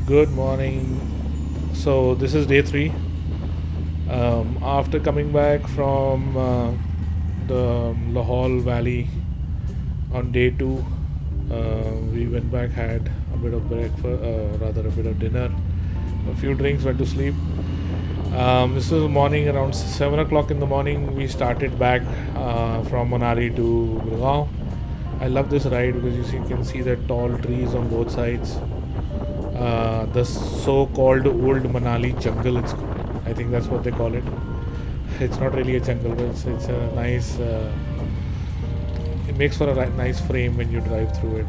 Good morning. So this is day three. After coming back from the Lahore Valley on day two, we went back, had a bit of breakfast, rather a bit of dinner, a few drinks, went to sleep. This was morning around 7 o'clock in the morning. We started back from Manali to Gurgaon. I love this ride because can see the tall trees on both sides. The so-called old Manali jungle. I think that's what they call it. It's not really a jungle, but it's a nice. It makes for a nice frame when you drive through it.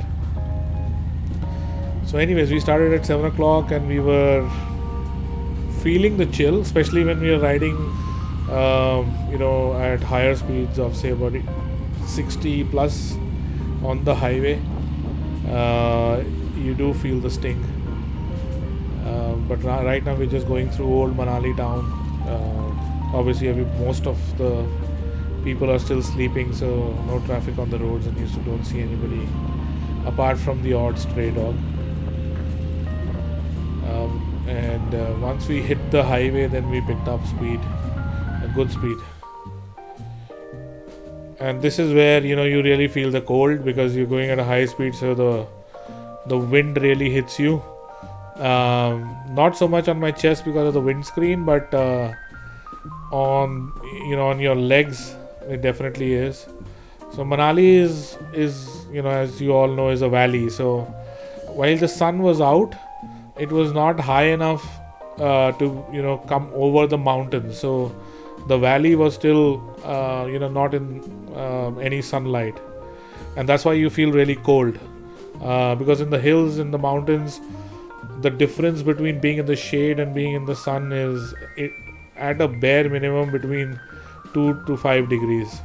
So, anyways, we started at 7 o'clock, and we were feeling the chill, especially when we were riding, at higher speeds of say about 60 plus on the highway. You do feel the sting. But right now we're just going through old Manali town. Obviously, most of the people are still sleeping, so no traffic on the roads, and you don't see anybody apart from the odd stray dog. And once we hit the highway, then we picked up speed, a good speed. And this is where you really feel the cold because you're going at a high speed, so the wind really hits you. Not so much on my chest because of the windscreen, but on your legs it definitely is. So Manali is as you all know, is a valley. So while the sun was out, it was not high enough to come over the mountains. So the valley was still not in any sunlight, and that's why you feel really cold because in the hills, in the mountains, the difference between being in the shade and being in the sun is at a bare minimum between 2 to 5 degrees.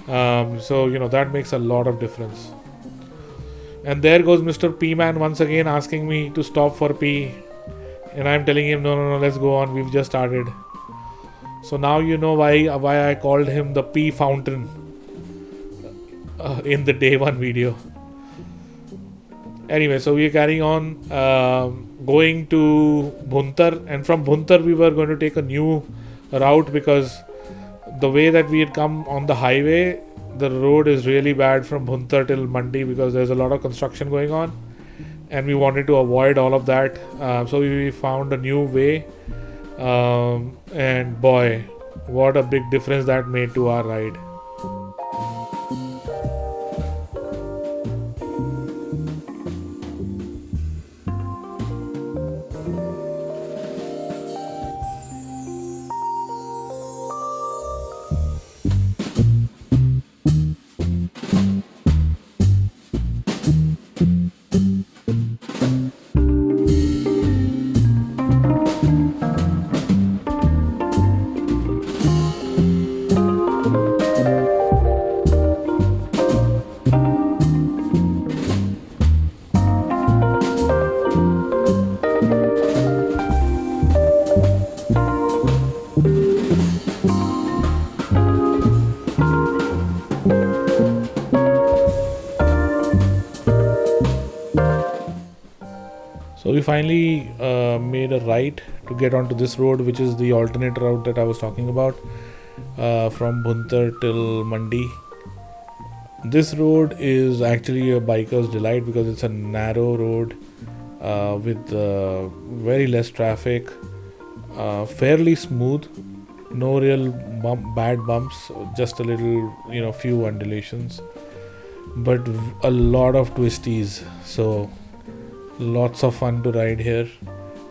So that makes a lot of difference. And there goes Mr. P Man once again asking me to stop for pee, and I'm telling him no, let's go on, we've just started. So now you know why I called him the pee fountain in the day one video. Anyway, so we are carrying on, going to Bhuntar, and from Bhuntar we were going to take a new route because the way that we had come on the highway, the road is really bad from Bhuntar till Mandi because there's a lot of construction going on, and we wanted to avoid all of that. So we found a new way, and boy, what a big difference that made to our ride. So we finally made a right to get onto this road, which is the alternate route that I was talking about, from Bhuntar till Mandi. This road is actually a biker's delight because it's a narrow road with very less traffic, fairly smooth, no real bad bumps, just a little, few undulations, but a lot of twisties. So lots of fun to ride here,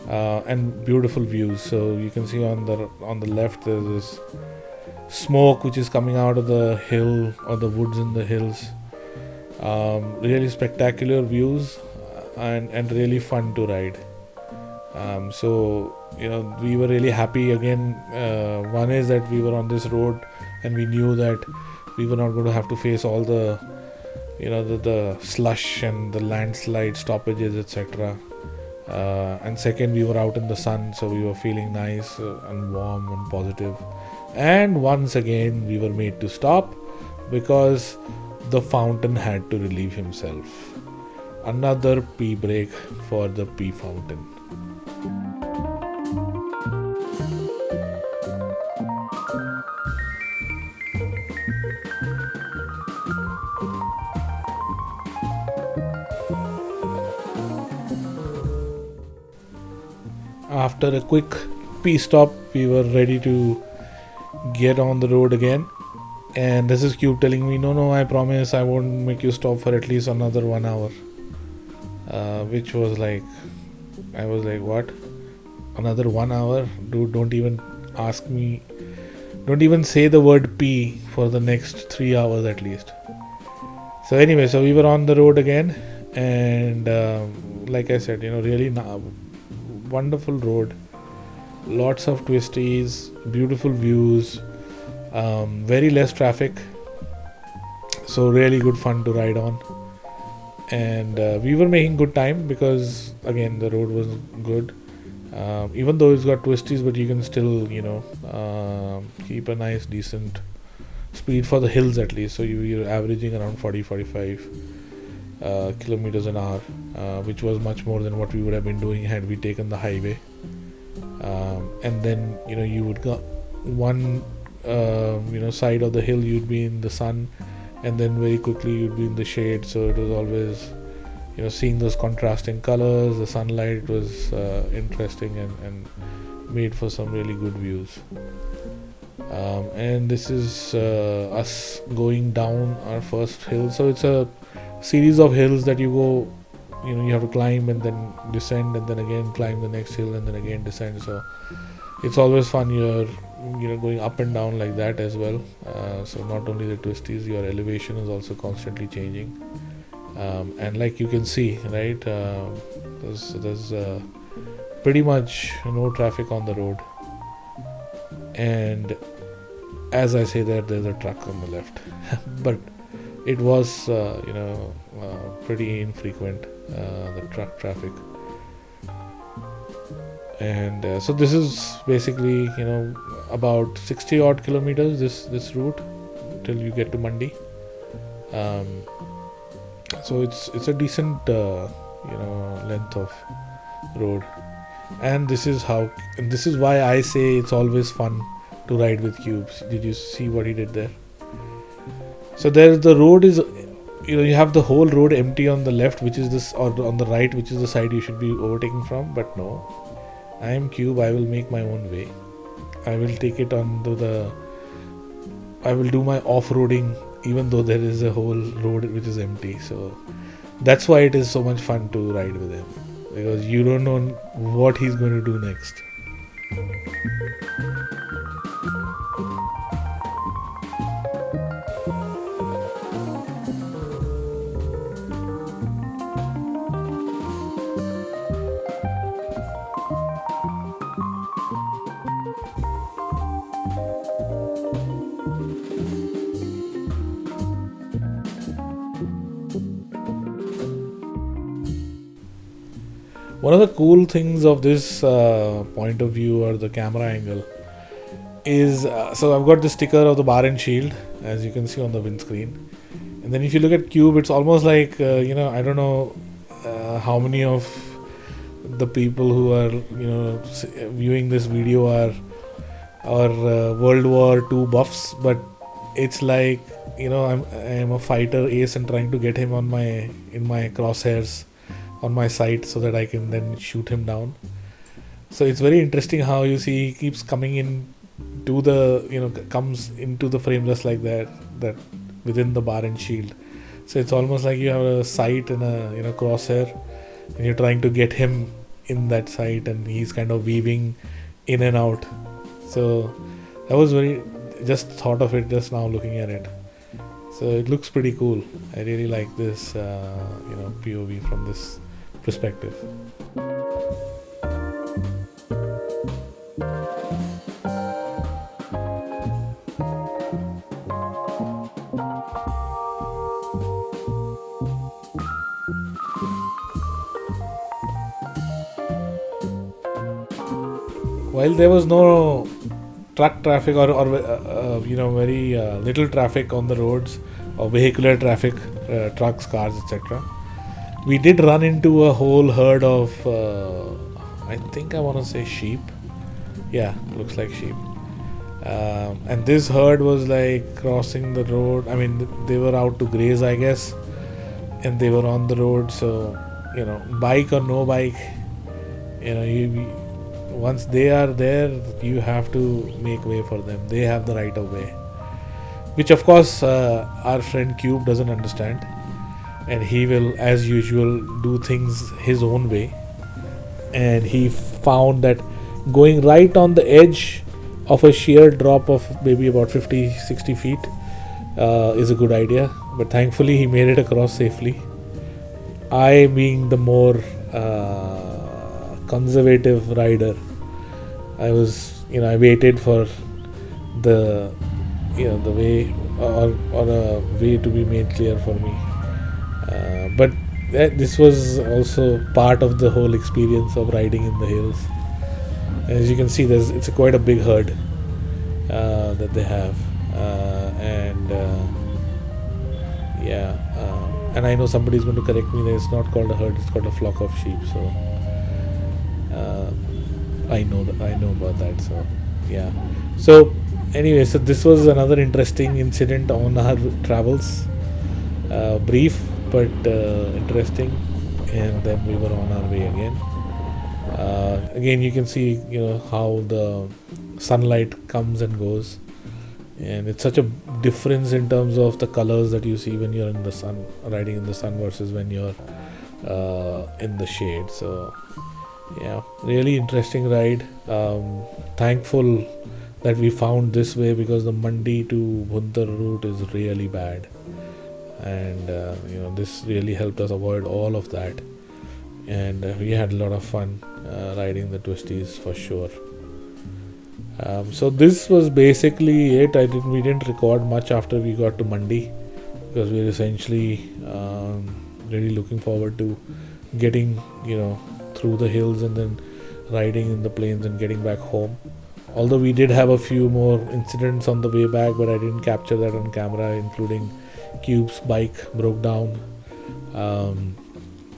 and beautiful views. So you can see on the left there's this smoke which is coming out of the hill or the woods in the hills. Really spectacular views, and really fun to ride. So we were really happy again. One is that we were on this road and we knew that we were not going to have to face all the the slush and the landslide stoppages, etc. And second, we were out in the sun, so we were feeling nice and warm and positive. And once again, we were made to stop because the fountain had to relieve himself. Another pee break for the pee fountain. after a quick pee stop, we were ready to get on the road again. And this is Cube telling me, no, I promise I won't make you stop for at least another 1 hour. Which was like, I was like, what? Another 1 hour? Dude, don't even ask me. Don't even say the word pee for the next 3 hours at least. So anyway, so we were on the road again. And like I said, really wonderful road. Lots of twisties, beautiful views, very less traffic. So really good fun to ride on. And we were making good time because again the road was good. Even though it's got twisties, but you can still keep a nice decent speed for the hills at least. So you're averaging around 40-45 kilometers an hour, which was much more than what we would have been doing had we taken the highway. And then you would go one side of the hill, you'd be in the sun, and then very quickly you'd be in the shade. So it was always seeing those contrasting colors, the sunlight was interesting and made for some really good views. And this is us going down our first hill. So it's a series of hills that you go, you have to climb and then descend and then again climb the next hill and then again descend. So it's always fun. You're going up and down like that as well. So not only the twisties, your elevation is also constantly changing. And like you can see, right, there's pretty much no traffic on the road. And as I say that, there's a truck on the left. But it was pretty infrequent, the truck traffic. And so this is basically about 60 odd kilometers this route till you get to Mandi. So it's a decent length of road. And this is why I say it's always fun to ride with Cubes. Did you see what he did there? So there the road is, you have the whole road empty on the left, which is this, or on the right, which is the side you should be overtaking from. But no, I am Cube. I will make my own way. I will take it I will do my off-roading even though there is a whole road which is empty. So that's why it is so much fun to ride with him, because you don't know what he's going to do next. One of the cool things of this point of view, or the camera angle, is so I've got the sticker of the bar and shield, as you can see on the windscreen. And then if you look at Cube, it's almost like I don't know how many of the people who are viewing this video are World War II buffs, but it's like I'm a fighter ace and trying to get him in my crosshairs on my sight so that I can then shoot him down. So it's very interesting how you see he keeps coming in to the comes into the frame just like that within the bar and shield. So it's almost like you have a sight and a crosshair, and you're trying to get him in that sight, and he's kind of weaving in and out. So that was just thought of it just now looking at it. So it looks pretty cool. I really like this POV from this perspective. While there was no truck traffic or very little traffic on the roads, or vehicular traffic, trucks, cars, etc., we did run into a whole herd of I think I want to say sheep. Yeah, looks like sheep. And this herd was like crossing the road. I mean, they were out to graze, I guess, and they were on the road. So bike or no bike, once they are there, you have to make way for them. They have the right of way, which of course our friend Cube doesn't understand, and he will, as usual, do things his own way. And he found that going right on the edge of a sheer drop of maybe about 50-60 feet is a good idea, but thankfully he made it across safely. I, being the more conservative rider, I waited for the the way, or a way to be made clear for me. But this was also part of the whole experience of riding in the hills. As you can see, it's quite a big herd that they have, and yeah. And I know somebody's going to correct me that it's not called a herd; it's called a flock of sheep. So I know about that. So yeah. So anyway, so this was another interesting incident on our travels. Brief but interesting, and then we were on our way again. Again, you can see how the sunlight comes and goes, and it's such a difference in terms of the colors that you see when you're in the sun, riding in the sun, versus when you're in the shade. So yeah, really interesting ride. Thankful that we found this way, because the Mandi to Bhuntar route is really bad, and this really helped us avoid all of that. And we had a lot of fun riding the twisties for sure. So this was basically it. We didn't record much after we got to Mandi, because we were essentially really looking forward to getting through the hills and then riding in the plains and getting back home. Although we did have a few more incidents on the way back, but I didn't capture that on camera, including Cube's bike broke down.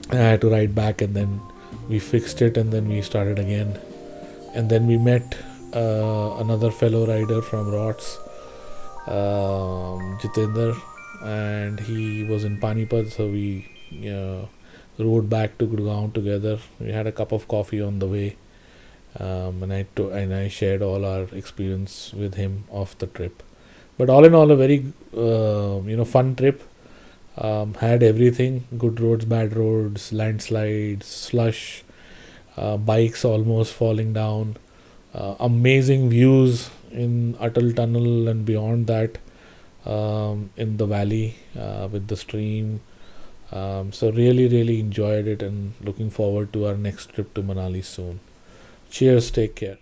I had to ride back, and then we fixed it, and then we started again. And then we met another fellow rider from Rots, Jitender, and he was in Panipat, so we rode back to Gurgaon together. We had a cup of coffee on the way, and I shared all our experience with him of the trip. But all in all, a very fun trip. Had everything: good roads, bad roads, landslides, slush, bikes almost falling down, amazing views in Atal Tunnel and beyond that, in the valley with the stream. So really enjoyed it, and looking forward to our next trip to Manali soon. Cheers, take care.